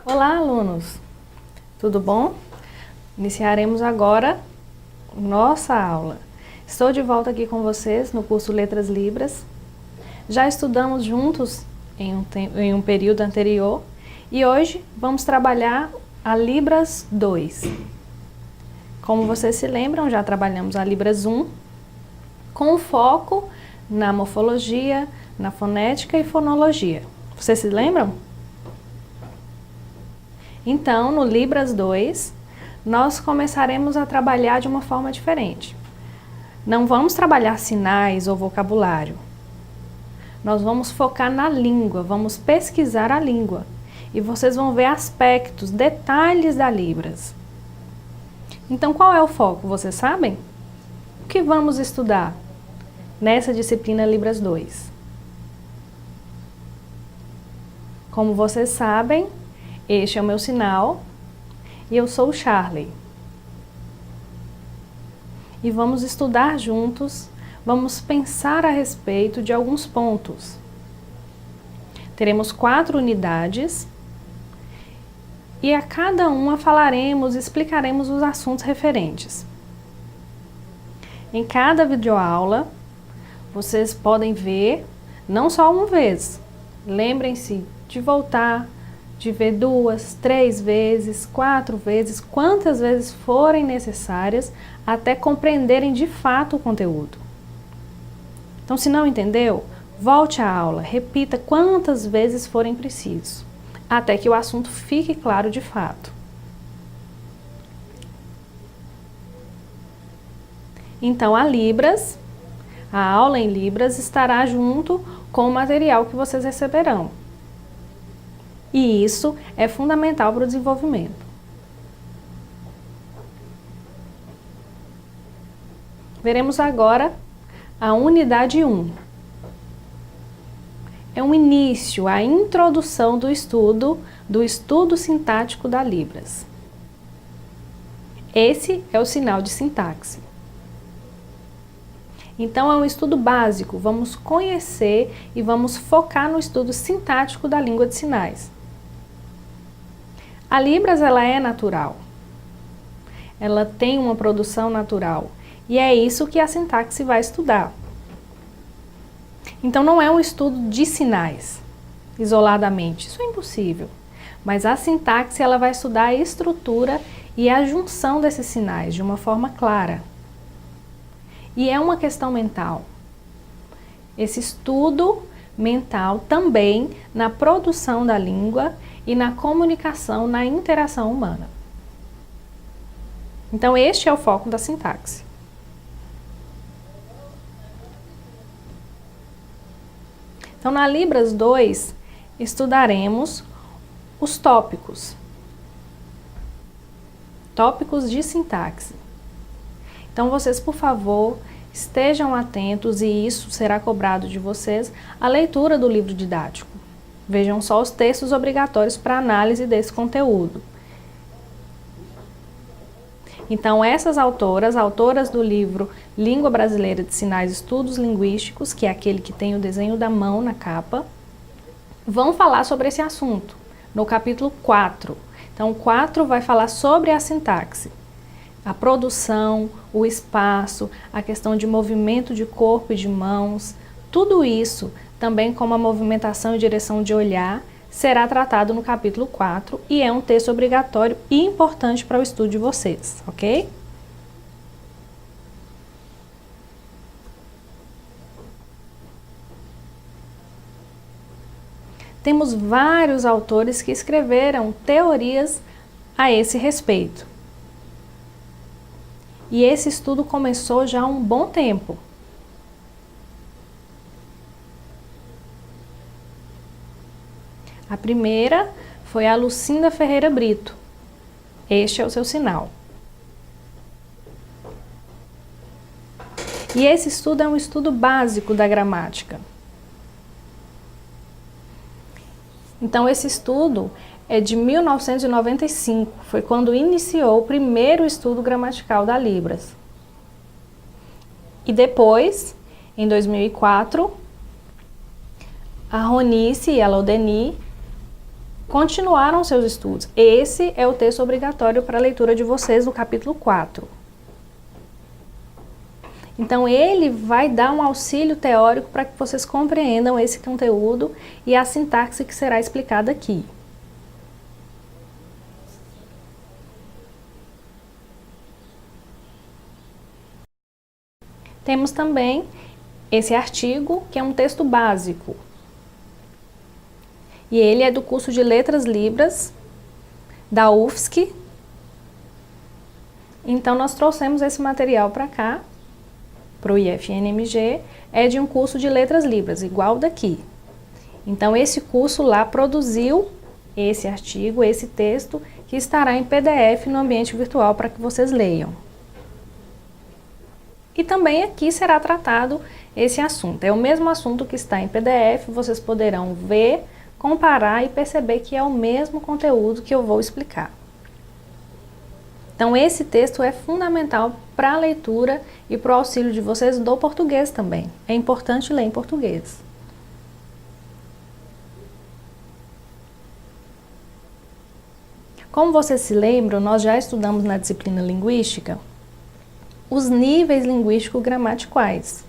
Olá, alunos! Tudo bom? Iniciaremos agora nossa aula. Estou de volta aqui com vocês no curso Letras Libras. Já estudamos juntos em um período anterior e hoje vamos trabalhar a Libras 2. Como vocês se lembram, já trabalhamos a Libras 1 com foco na morfologia, na fonética e fonologia. Vocês se lembram? Então, no Libras 2, nós começaremos a trabalhar de uma forma diferente. Não vamos trabalhar sinais ou vocabulário. Nós vamos focar na língua, vamos pesquisar a língua. E vocês vão ver aspectos, detalhes da Libras. Então, qual é o foco? Vocês sabem? O que vamos estudar nessa disciplina Libras 2? Como vocês sabem, este é o meu sinal e eu sou o Charlie. E vamos estudar juntos, vamos pensar a respeito de alguns pontos. Teremos 4 unidades e a cada uma falaremos e explicaremos os assuntos referentes. Em cada videoaula, vocês podem ver, não só uma vez, lembrem-se de voltar, de ver 2, 3 vezes, 4 vezes, quantas vezes forem necessárias, até compreenderem de fato o conteúdo. Então, se não entendeu, volte à aula, repita quantas vezes forem preciso, até que o assunto fique claro de fato. Então, a aula em Libras estará junto com o material que vocês receberão. E isso é fundamental para o desenvolvimento. Veremos agora a unidade 1. É um início, a introdução do estudo sintático da Libras. Esse é o sinal de sintaxe. Então, é um estudo básico, vamos conhecer e vamos focar no estudo sintático da língua de sinais. A Libras, ela é natural, ela tem uma produção natural e é isso que a sintaxe vai estudar. Então, não é um estudo de sinais, isoladamente, isso é impossível, mas a sintaxe ela vai estudar a estrutura e a junção desses sinais de uma forma clara. E é uma questão mental. Esse estudo mental também na produção da língua e na comunicação, na interação humana. Então, este é o foco da sintaxe. Então, na Libras 2, estudaremos os tópicos. Tópicos de sintaxe. Então, vocês, por favor, estejam atentos e isso será cobrado de vocês, a leitura do livro didático. Vejam só os textos obrigatórios para análise desse conteúdo. Então, essas autoras do livro Língua Brasileira de Sinais e Estudos Linguísticos, que é aquele que tem o desenho da mão na capa, vão falar sobre esse assunto, no capítulo 4. Então, o 4 vai falar sobre a sintaxe. A produção, o espaço, a questão de movimento de corpo e de mãos, tudo isso, também como a movimentação e direção de olhar, será tratado no capítulo 4 e é um texto obrigatório e importante para o estudo de vocês, ok? Temos vários autores que escreveram teorias a esse respeito. E esse estudo começou já há um bom tempo. A primeira foi a Lucinda Ferreira Brito. Este é o seu sinal. E esse estudo é um estudo básico da gramática. Então, esse estudo é de 1995, foi quando iniciou o primeiro estudo gramatical da Libras. E depois, em 2004, a Ronice e a Lodeni continuaram seus estudos. Esse é o texto obrigatório para a leitura de vocês no capítulo 4. Então, ele vai dar um auxílio teórico para que vocês compreendam esse conteúdo e a sintaxe que será explicada aqui. Temos também esse artigo, que é um texto básico. E ele é do curso de Letras Libras, da UFSC. Então, nós trouxemos esse material para cá, para o IFNMG, é de um curso de Letras Libras, igual daqui. Então, esse curso lá produziu esse artigo, esse texto, que estará em PDF no ambiente virtual para que vocês leiam. E também aqui será tratado esse assunto. É o mesmo assunto que está em PDF, vocês poderão ver, comparar e perceber que é o mesmo conteúdo que eu vou explicar. Então, esse texto é fundamental para a leitura e para o auxílio de vocês do português também. É importante ler em português. Como vocês se lembram, nós já estudamos na disciplina linguística os níveis linguístico-gramaticais.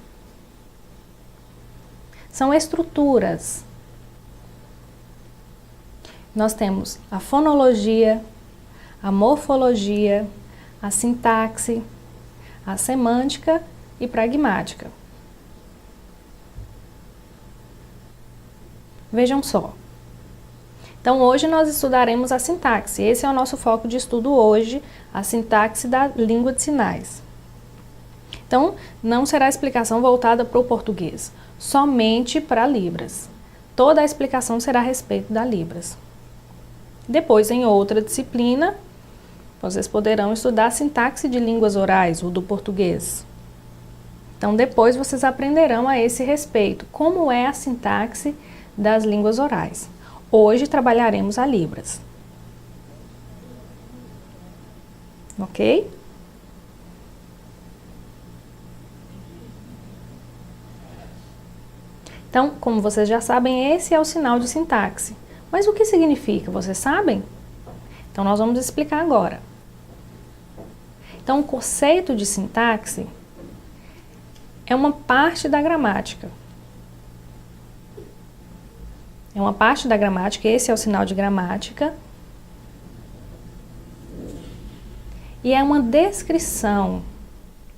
São estruturas. Nós temos a fonologia, a morfologia, a sintaxe, a semântica e pragmática. Vejam só. Então, hoje nós estudaremos a sintaxe. Esse é o nosso foco de estudo hoje, a sintaxe da língua de sinais. Então, não será explicação voltada para o português, somente para Libras. Toda a explicação será a respeito da Libras. Depois, em outra disciplina, vocês poderão estudar a sintaxe de línguas orais, o do português. Então, depois vocês aprenderão a esse respeito, como é a sintaxe das línguas orais. Hoje trabalharemos a Libras. Ok? Então, como vocês já sabem, esse é o sinal de sintaxe. Mas o que significa? Vocês sabem? Então, nós vamos explicar agora. Então, o conceito de sintaxe é uma parte da gramática. É uma parte da gramática, esse é o sinal de gramática. E é uma descrição,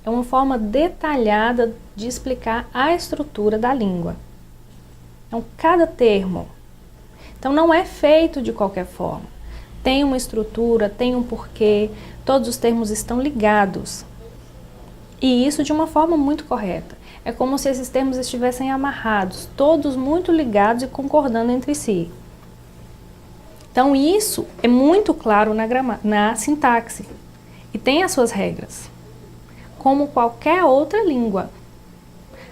é uma forma detalhada de explicar a estrutura da língua. Então, cada termo. Então, não é feito de qualquer forma. Tem uma estrutura, tem um porquê, todos os termos estão ligados. E isso de uma forma muito correta. É como se esses termos estivessem amarrados, todos muito ligados e concordando entre si. Então, isso é muito claro na sintaxe e tem as suas regras, como qualquer outra língua.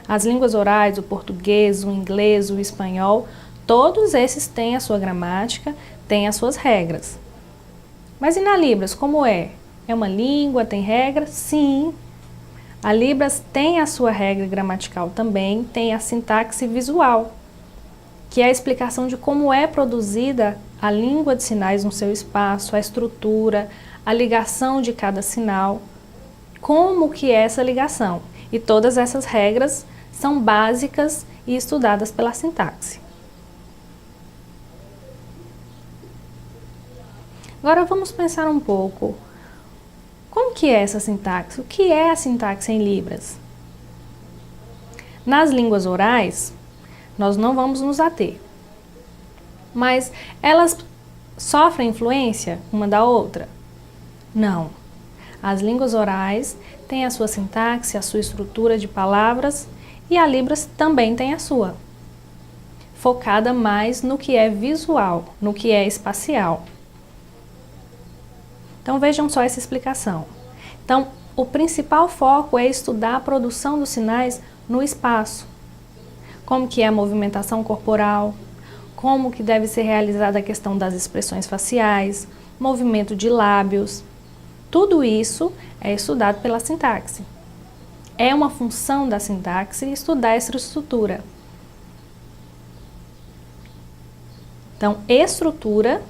As línguas orais, o português, o inglês, o espanhol, todos esses têm a sua gramática, têm as suas regras. Mas e na Libras, como é? É uma língua, tem regras? Sim. A Libras tem a sua regra gramatical também, tem a sintaxe visual, que é a explicação de como é produzida a língua de sinais no seu espaço, a estrutura, a ligação de cada sinal, como que é essa ligação. E todas essas regras são básicas e estudadas pela sintaxe. Agora vamos pensar um pouco. Como que é essa sintaxe? O que é a sintaxe em Libras? Nas línguas orais, nós não vamos nos ater. Mas elas sofrem influência uma da outra? Não. As línguas orais têm a sua sintaxe, a sua estrutura de palavras, e a Libras também tem a sua, focada mais no que é visual, no que é espacial. Então, vejam só essa explicação. Então, o principal foco é estudar a produção dos sinais no espaço. Como que é a movimentação corporal, como que deve ser realizada a questão das expressões faciais, movimento de lábios. Tudo isso é estudado pela sintaxe. É uma função da sintaxe estudar essa estrutura. Então, estrutura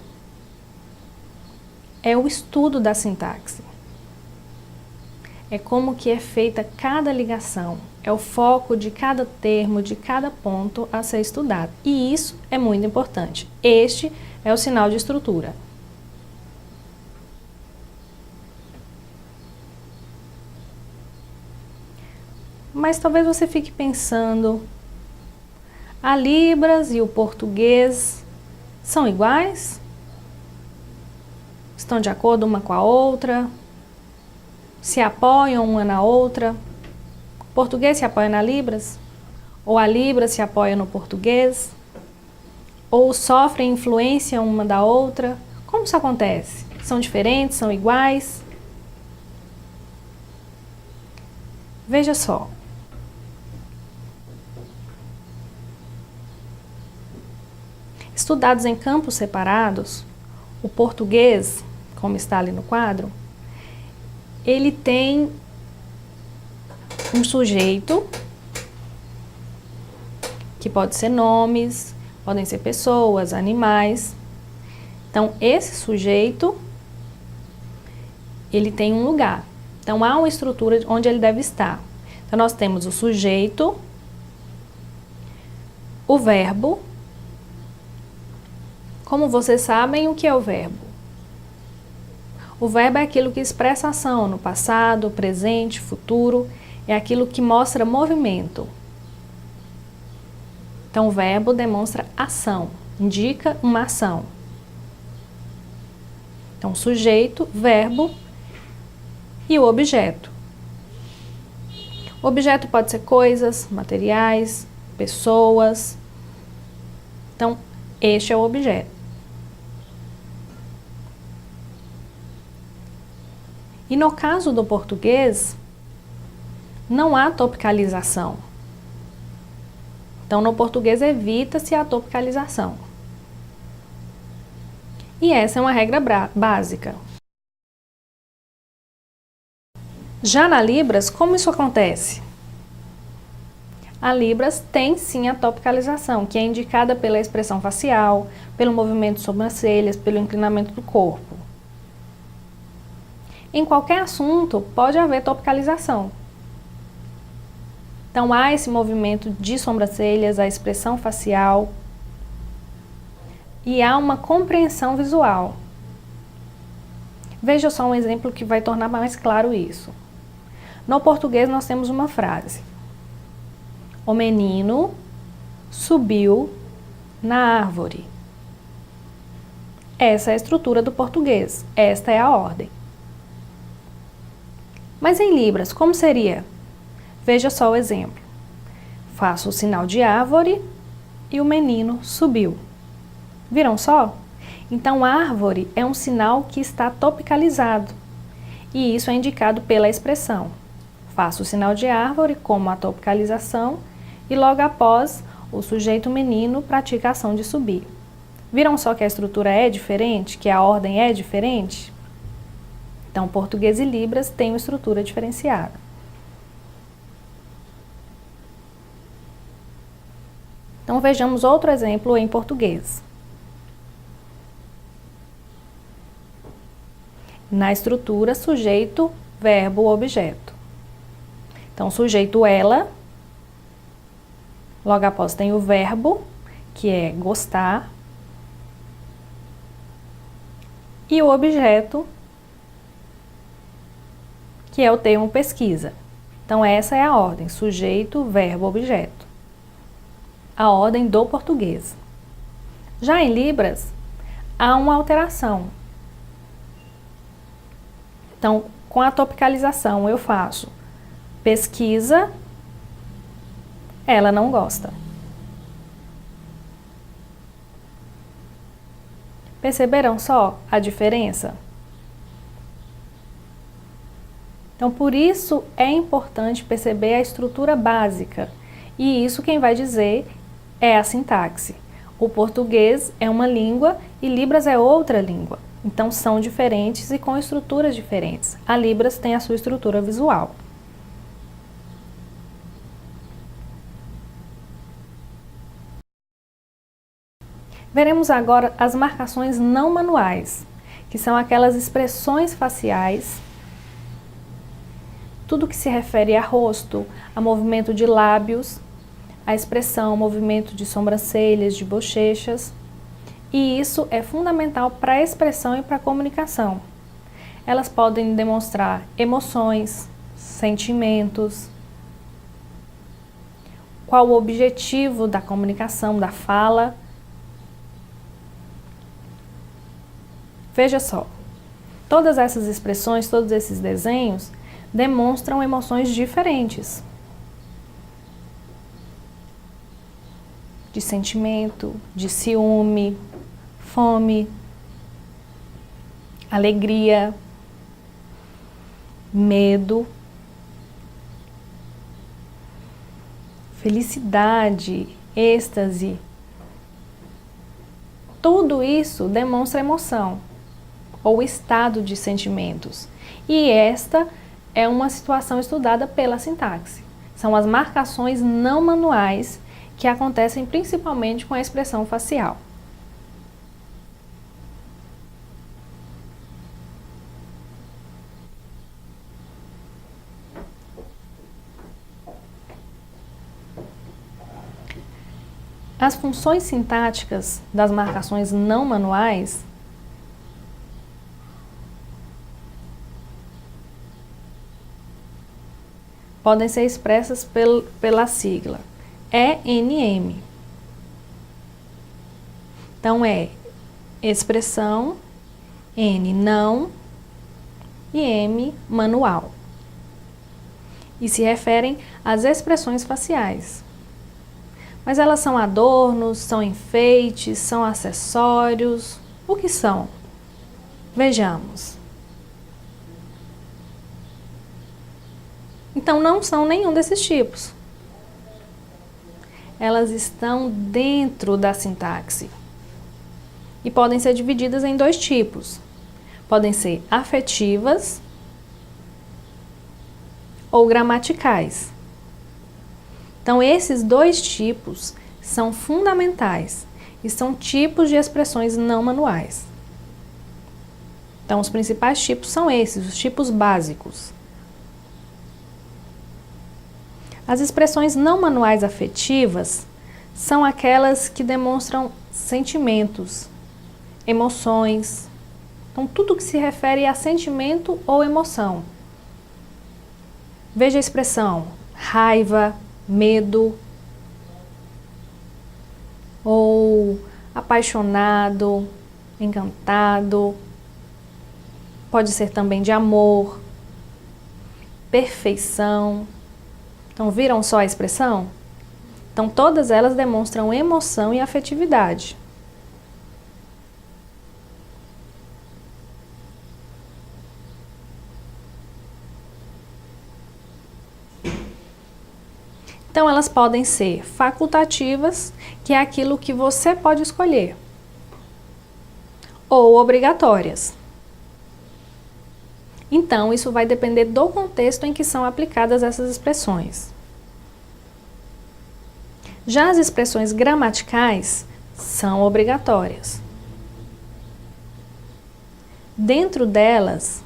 é o estudo da sintaxe. É como que é feita cada ligação, é o foco de cada termo, de cada ponto a ser estudado. E isso é muito importante. Este é o sinal de estrutura. Mas talvez você fique pensando, a Libras e o português são iguais? Estão de acordo uma com a outra? Se apoiam uma na outra? O português se apoia na Libras? Ou a Libra se apoia no português? Ou sofrem influência uma da outra? Como isso acontece? São diferentes? São iguais? Veja só. Estudados em campos separados, o português, como está ali no quadro, ele tem um sujeito, que pode ser nomes, podem ser pessoas, animais. Então, esse sujeito, ele tem um lugar. Então, há uma estrutura onde ele deve estar. Então, nós temos o sujeito, o verbo. Como vocês sabem, o que é o verbo? O verbo é aquilo que expressa ação no passado, presente, futuro. É aquilo que mostra movimento. Então, o verbo demonstra ação, indica uma ação. Então, sujeito, verbo e o objeto. O objeto pode ser coisas, materiais, pessoas. Então, este é o objeto. E no caso do português, não há topicalização. Então, no português, evita-se a topicalização. E essa é uma regra básica. Já na Libras, como isso acontece? A Libras tem sim a topicalização, que é indicada pela expressão facial, pelo movimento de sobrancelhas, pelo inclinamento do corpo. Em qualquer assunto, pode haver topicalização. Então, há esse movimento de sobrancelhas, a expressão facial, e há uma compreensão visual. Veja só um exemplo que vai tornar mais claro isso. No português, nós temos uma frase. O menino subiu na árvore. Essa é a estrutura do português. Esta é a ordem. Mas em Libras, como seria? Veja só o exemplo. Faço o sinal de árvore e o menino subiu. Viram só? Então, árvore é um sinal que está topicalizado. E isso é indicado pela expressão. Faço o sinal de árvore como a topicalização e logo após o sujeito menino pratica a ação de subir. Viram só que a estrutura é diferente? Que a ordem é diferente? Então, português e Libras têm uma estrutura diferenciada. Então, vejamos outro exemplo em português. Na estrutura, sujeito, verbo, objeto. Então, sujeito ela, logo após tem o verbo, que é gostar, e o objeto, que é o termo pesquisa. Então, essa é a ordem, sujeito, verbo, objeto. A ordem do português. Já em Libras, há uma alteração. Então, com a topicalização, eu faço pesquisa, ela não gosta. Perceberam só a diferença? Então, por isso é importante perceber a estrutura básica. E isso quem vai dizer é a sintaxe. O português é uma língua e Libras é outra língua. Então, são diferentes e com estruturas diferentes. A Libras tem a sua estrutura visual. Veremos agora as marcações não manuais, que são aquelas expressões faciais, tudo que se refere a rosto, a movimento de lábios, a expressão, movimento de sobrancelhas, de bochechas, e isso é fundamental para a expressão e para a comunicação. Elas podem demonstrar emoções, sentimentos, qual o objetivo da comunicação, da fala. Veja só, todas essas expressões, todos esses desenhos demonstram emoções diferentes. De sentimento, de ciúme, fome, alegria, medo, felicidade, êxtase. Tudo isso demonstra emoção ou estado de sentimentos. E esta é uma situação estudada pela sintaxe. São as marcações não manuais que acontecem principalmente com a expressão facial. As funções sintáticas das marcações não manuais podem ser expressas pela sigla ENM. Então, é expressão, N, não, e M, manual. E se referem às expressões faciais. Mas elas são adornos, são enfeites, são acessórios. O que são? Vejamos. Então, não são nenhum desses tipos. Elas estão dentro da sintaxe e podem ser divididas em dois tipos. Podem ser afetivas ou gramaticais. Então, esses dois tipos são fundamentais e são tipos de expressões não manuais. Então, os principais tipos são esses, os tipos básicos. As expressões não manuais afetivas são aquelas que demonstram sentimentos, emoções. Então, tudo que se refere a sentimento ou emoção. Veja a expressão raiva, medo, ou apaixonado, encantado. Pode ser também de amor, perfeição. Então, viram só a expressão? Então, todas elas demonstram emoção e afetividade. Então, elas podem ser facultativas, que é aquilo que você pode escolher, ou obrigatórias. Então, isso vai depender do contexto em que são aplicadas essas expressões. Já as expressões gramaticais são obrigatórias. Dentro delas,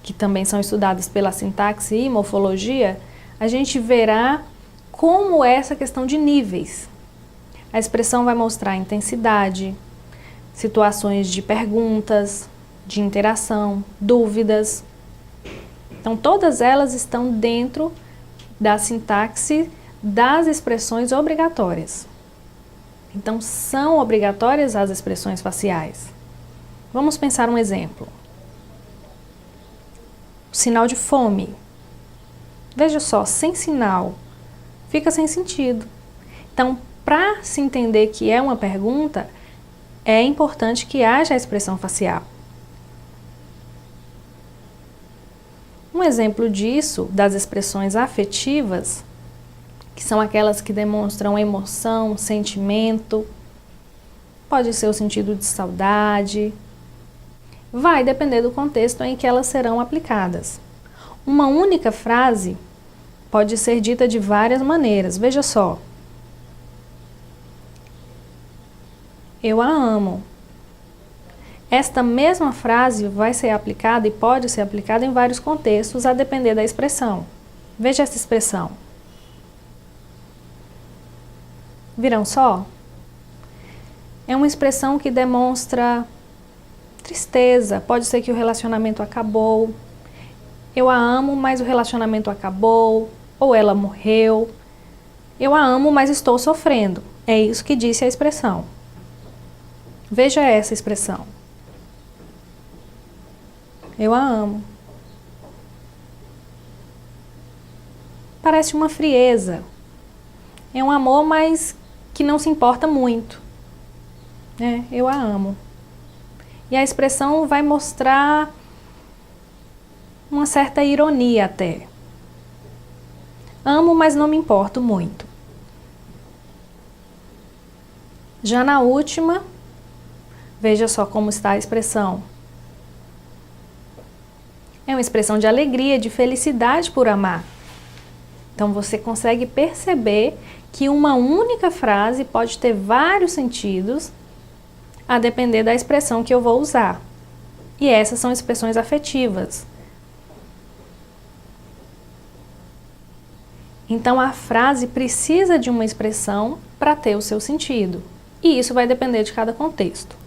que também são estudadas pela sintaxe e morfologia, a gente verá como é essa questão de níveis. A expressão vai mostrar intensidade, situações de perguntas, de interação, dúvidas. Então, todas elas estão dentro da sintaxe das expressões obrigatórias. Então, são obrigatórias as expressões faciais. Vamos pensar um exemplo. O sinal de fome. Veja só, sem sinal, fica sem sentido. Então, para se entender que é uma pergunta, é importante que haja a expressão facial. Um exemplo disso, das expressões afetivas, que são aquelas que demonstram emoção, sentimento, pode ser o sentido de saudade, vai depender do contexto em que elas serão aplicadas. Uma única frase pode ser dita de várias maneiras. Veja só. Eu a amo. Esta mesma frase vai ser aplicada e pode ser aplicada em vários contextos, a depender da expressão. Veja essa expressão. Viram só? É uma expressão que demonstra tristeza. Pode ser que o relacionamento acabou. Eu a amo, mas o relacionamento acabou. Ou ela morreu. Eu a amo, mas estou sofrendo. É isso que disse a expressão. Veja essa expressão. Eu a amo. Parece uma frieza. É um amor, mas que não se importa muito. Eu a amo. E a expressão vai mostrar uma certa ironia até. Amo, mas não me importo muito. Já na última, veja só como está a expressão. É uma expressão de alegria, de felicidade por amar. Então você consegue perceber que uma única frase pode ter vários sentidos, a depender da expressão que eu vou usar. E essas são expressões afetivas. Então a frase precisa de uma expressão para ter o seu sentido. E isso vai depender de cada contexto.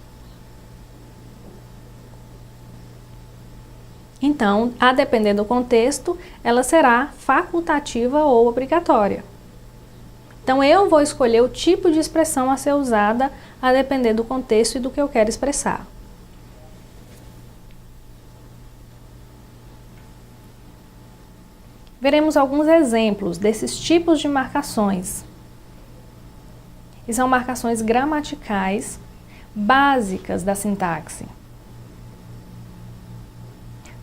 Então, a depender do contexto, ela será facultativa ou obrigatória. Então, eu vou escolher o tipo de expressão a ser usada a depender do contexto e do que eu quero expressar. Veremos alguns exemplos desses tipos de marcações. E são marcações gramaticais básicas da sintaxe.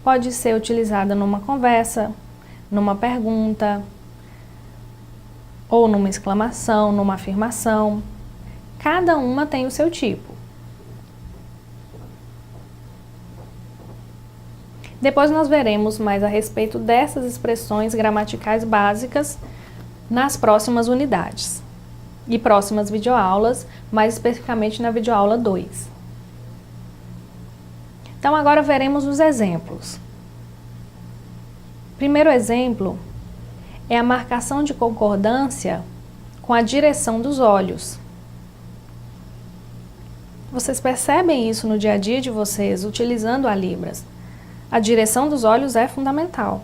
Pode ser utilizada numa conversa, numa pergunta, ou numa exclamação, numa afirmação. Cada uma tem o seu tipo. Depois nós veremos mais a respeito dessas expressões gramaticais básicas nas próximas unidades e próximas videoaulas, mais especificamente na videoaula 2. Então agora veremos os exemplos. Primeiro exemplo é a marcação de concordância com a direção dos olhos. Vocês percebem isso no dia a dia de vocês, utilizando a Libras. A direção dos olhos é fundamental.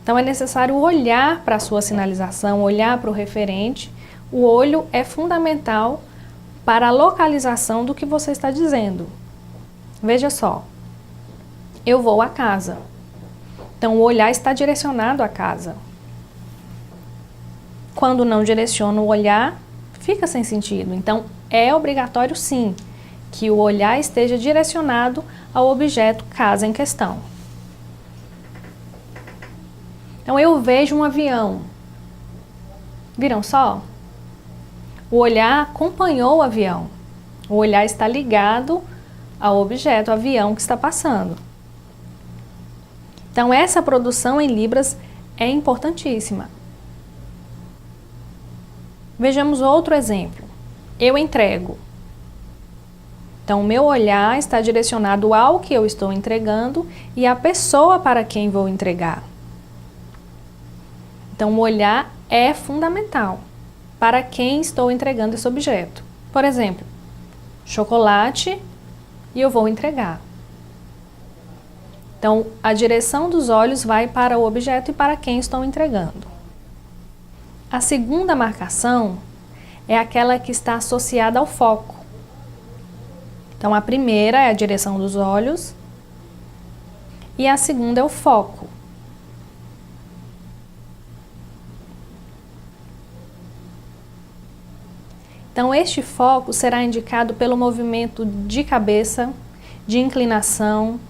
Então é necessário olhar para a sua sinalização, olhar para o referente. O olho é fundamental para a localização do que você está dizendo. Veja só. Eu vou à casa. Então, o olhar está direcionado à casa. Quando não direciona o olhar, fica sem sentido. Então, é obrigatório, sim, que o olhar esteja direcionado ao objeto casa em questão. Então, eu vejo um avião. Viram só? O olhar acompanhou o avião. O olhar está ligado ao objeto, ao avião que está passando. Então, essa produção em Libras é importantíssima. Vejamos outro exemplo. Eu entrego. Então, o meu olhar está direcionado ao que eu estou entregando e à pessoa para quem vou entregar. Então, o olhar é fundamental para quem estou entregando esse objeto. Por exemplo, chocolate e eu vou entregar. Então, a direção dos olhos vai para o objeto e para quem estou entregando. A segunda marcação é aquela que está associada ao foco. Então, a primeira é a direção dos olhos e a segunda é o foco. Então, este foco será indicado pelo movimento de cabeça, de inclinação.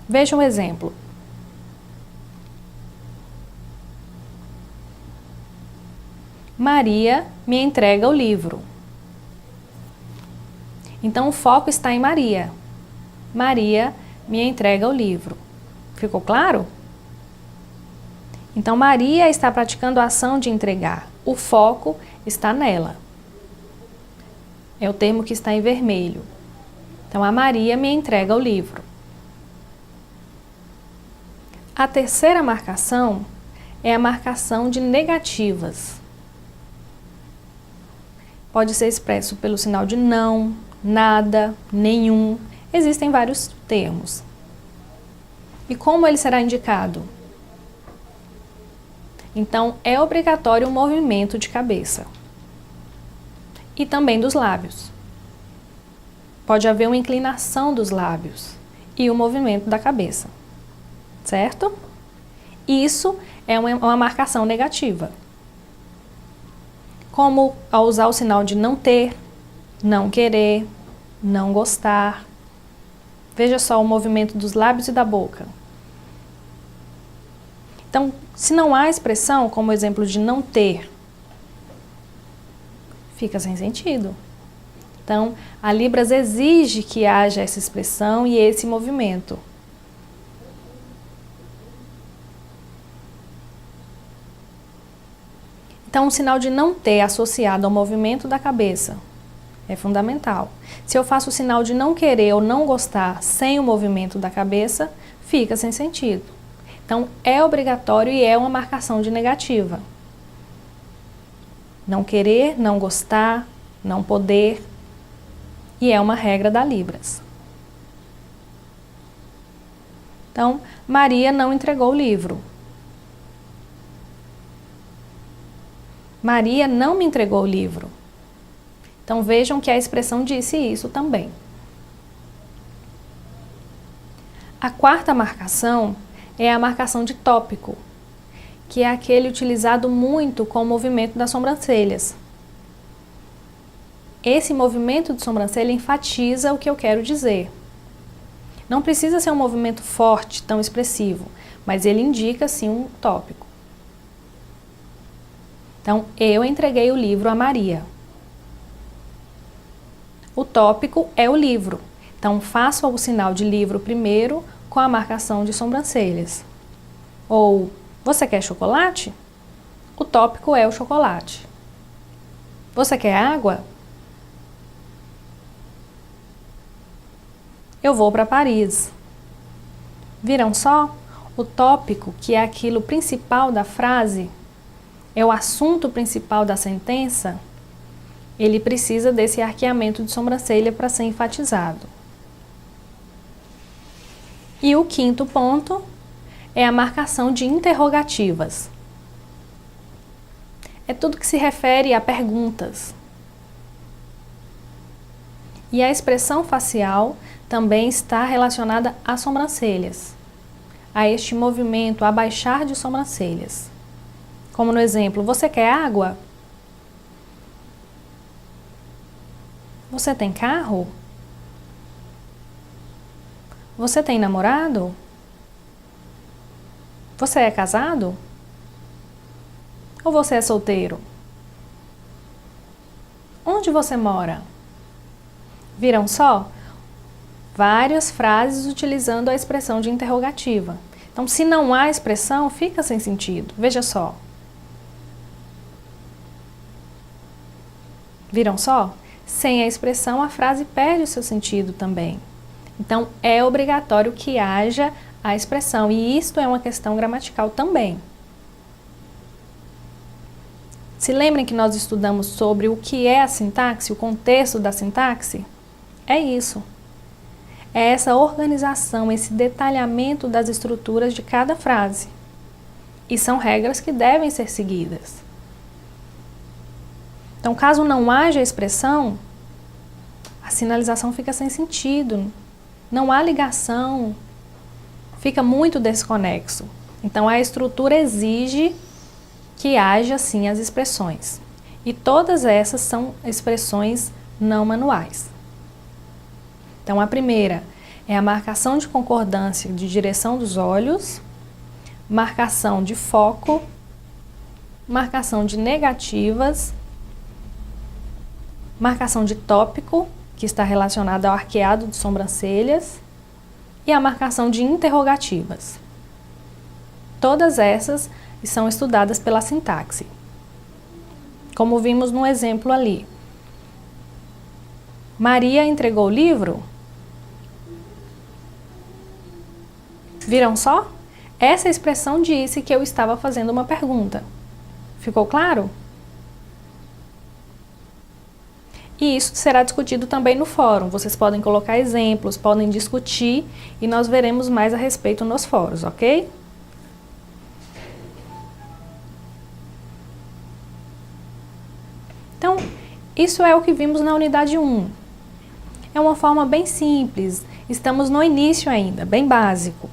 Veja um exemplo. Maria me entrega o livro. Então, o foco está em Maria. Maria me entrega o livro. Ficou claro? Então, Maria está praticando a ação de entregar. O foco está nela. é o termo que está em vermelho. Então, a Maria me entrega o livro. A terceira marcação é a marcação de negativas. Pode ser expresso pelo sinal de não, nada, nenhum. Existem vários termos. E como ele será indicado? Então, é obrigatório o movimento de cabeça. E também dos lábios. Pode haver uma inclinação dos lábios e o movimento da cabeça. Certo? Isso é uma marcação negativa. Como ao usar o sinal de não ter, não querer, não gostar. Veja só o movimento dos lábios e da boca. Então, se não há expressão, como o exemplo de não ter, fica sem sentido. Então, a Libras exige que haja essa expressão e esse movimento. Então, o sinal de não ter associado ao movimento da cabeça é fundamental. Se eu faço o sinal de não querer ou não gostar sem o movimento da cabeça, fica sem sentido. Então, é obrigatório e é uma marcação de negativa. Não querer, não gostar, não poder. E é uma regra da Libras. Então, Maria não entregou o livro. Maria não me entregou o livro. Então, vejam que a expressão disse isso também. A quarta marcação é a marcação de tópico, que é aquele utilizado muito com o movimento das sobrancelhas. Esse movimento de sobrancelha enfatiza o que eu quero dizer. Não precisa ser um movimento forte, tão expressivo, mas ele indica, sim, um tópico. Então, eu entreguei o livro a Maria. O tópico é o livro. Então, faço o sinal de livro primeiro com a marcação de sobrancelhas. Ou, você quer chocolate? O tópico é o chocolate. Você quer água? Eu vou para Paris. Viram só? O tópico, que é aquilo principal da frase, é o assunto principal da sentença, ele precisa desse arqueamento de sobrancelha para ser enfatizado. E o quinto ponto é a marcação de interrogativas. É tudo que se refere a perguntas. E a expressão facial também está relacionada às sobrancelhas, a este movimento, a baixar de sobrancelhas. Como no exemplo, você quer água? Você tem carro? Você tem namorado? Você é casado? Ou você é solteiro? Onde você mora? Viram só? Várias frases utilizando a expressão de interrogativa. Então, se não há expressão, fica sem sentido. Veja só. Viram só? Sem a expressão, a frase perde o seu sentido também. Então, é obrigatório que haja a expressão. E isto é uma questão gramatical também. Se lembrem que nós estudamos sobre o que é a sintaxe, o contexto da sintaxe? É isso. É essa organização, esse detalhamento das estruturas de cada frase. E são regras que devem ser seguidas. Então, caso não haja expressão, a sinalização fica sem sentido. Não há ligação. Fica muito desconexo. Então, a estrutura exige que haja, sim, as expressões. E todas essas são expressões não manuais. Então, a primeira é a marcação de concordância de direção dos olhos, marcação de foco, marcação de negativas, marcação de tópico, que está relacionada ao arqueado de sobrancelhas, e a marcação de interrogativas. Todas essas são estudadas pela sintaxe. Como vimos no exemplo ali. Maria entregou o livro? Viram só? Essa expressão disse que eu estava fazendo uma pergunta. Ficou claro? E isso será discutido também no fórum. Vocês podem colocar exemplos, podem discutir e nós veremos mais a respeito nos fóruns, ok? Então, isso é o que vimos na unidade 1. É uma forma bem simples, estamos no início ainda, bem básico.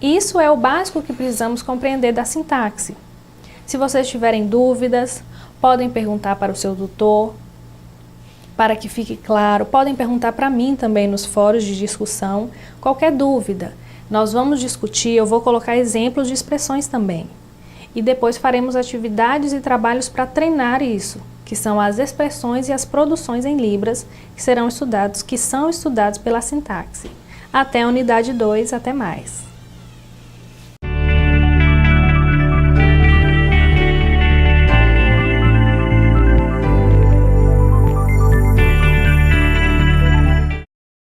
Isso é o básico que precisamos compreender da sintaxe. Se vocês tiverem dúvidas, podem perguntar para o seu tutor, para que fique claro. Podem perguntar para mim também nos fóruns de discussão, qualquer dúvida. Nós vamos discutir, eu vou colocar exemplos de expressões também. E depois faremos atividades e trabalhos para treinar isso, que são as expressões e as produções em libras que são estudados pela sintaxe. Até a unidade 2, até mais.